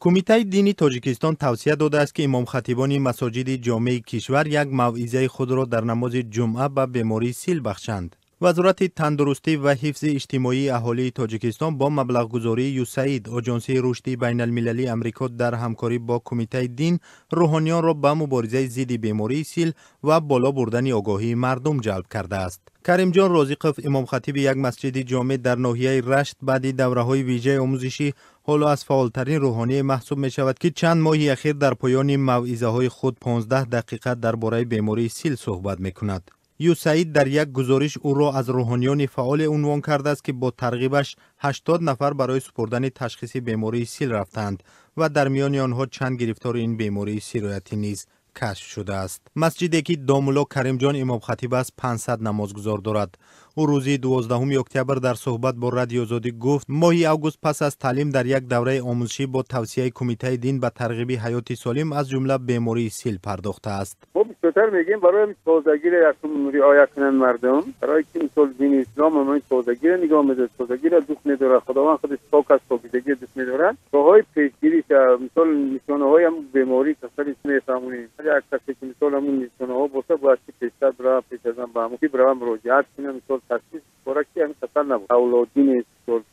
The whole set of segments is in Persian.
کمیته دینی تاجیکستان توصیه داده است که امام خطیبان مساجد جامع کشور یک موعظه خود را در نماز جمعه به بیماری سیل بخشند. وزارت تندرستی و حفظ اجتماعی اهالی تاجیکستان با مبلغ گذاری یوساید آژانسی رشد بین المللی امریکا در همکاری با کمیته دین روحانیان را به مبارزه ضد بیماری سیل و بالا بردن آگاهی مردم جلب کرده است. کریم جان رازقوف امام خطیب یک مسجد جامع در ناحیه رشت بعد دوره‌های ویژه آموزشی حالا از فعالترین روحانی محسوب می شود که چند ماهی اخیر در پایان موعظه های خود 15 دقیقه درباره بیماری سیل صحبت می کند. یوساید در یک گزارش او را از روحانیان فعال عنوان کرده است که با ترغیبش 80 نفر برای سپردن تشخیص بیماری سیل رفتند و در میان آنها چند گرفتار این بیماری سیرایتی نیز کشف شده است. مسجدی که دامولا کریم جان امام خطیب است 500 نمازگزار دارد. او روزی 12 اکتبر در صحبت با رادیو آزادی گفت ماهی اوگوست پس از تعلیم در یک دوره آموزشی با توصیه کمیته دین به ترغیب حیات سالم از جمله بیماری سیل پرداخته است. ما بیشتر میگیم برای تازگی را رعایت کنند مردم، برای که مثال دین اسلام هم تازگی را نگاه می‌داره، تازگی را دوست می‌داره، خداوند خودش پاک از پاکیزگی دوست می‌داره. راههای پیشگیری مثال نشانه‌های هم بیماری کسری می‌فهمونیم. اگر کسی که مثال همون نشانه‌ها باشه باید پیشتر برای پیش از آن به همون برای مراجعت کنه، مثال تشخیص خوراکی هم کسر نبود. اولادین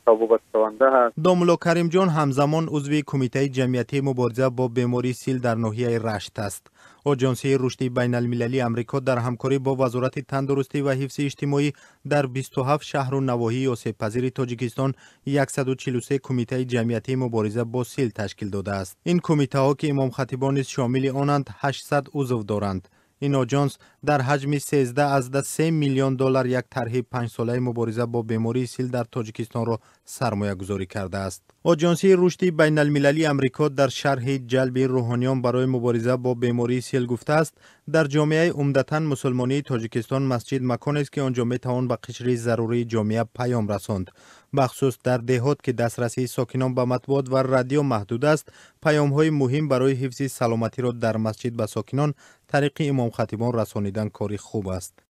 توبت کننده هست. دامولا کریم جان همزمان عضو کمیته جمعیتی مبارزه با بیماری سیل در ناحیه رشت است. آژانسی رشد بین المللی امریکا در همکاری با وزارت تندرستی و حفظ اجتماعی در 27 شهر و نواحی آسیب پذیر تاجیکستان 143 کمیته جمعیتی مبارزه با سیل تشکیل داده است. این کمیته ها که امام خطیبان شامل آنند 800 عضو دارند. این آژانس در حجم 13 از 3 میلیون دلار یک طرح 5 ساله مبارزه با بیماری سیل در تاجیکستان را سرمایه گذاری کرده است. آژانسی رشد بین المللی امریکا در شرح جلب روحانیان برای مبارزه با بیماری سیل گفته است در جامعه عمدتاً مسلمانی تاجیکستان مسجد مکانی است که آنجا می توان به قشر ضروری جامعه پیام رساند. بخصوص در دهات که دسترسی ساکنان به مطبوعات و رادیو محدود است، پیام های مهم برای حفظ سلامتی را در مسجد به ساکنان طریق امام خطیبان رسانیدن کاری خوب است.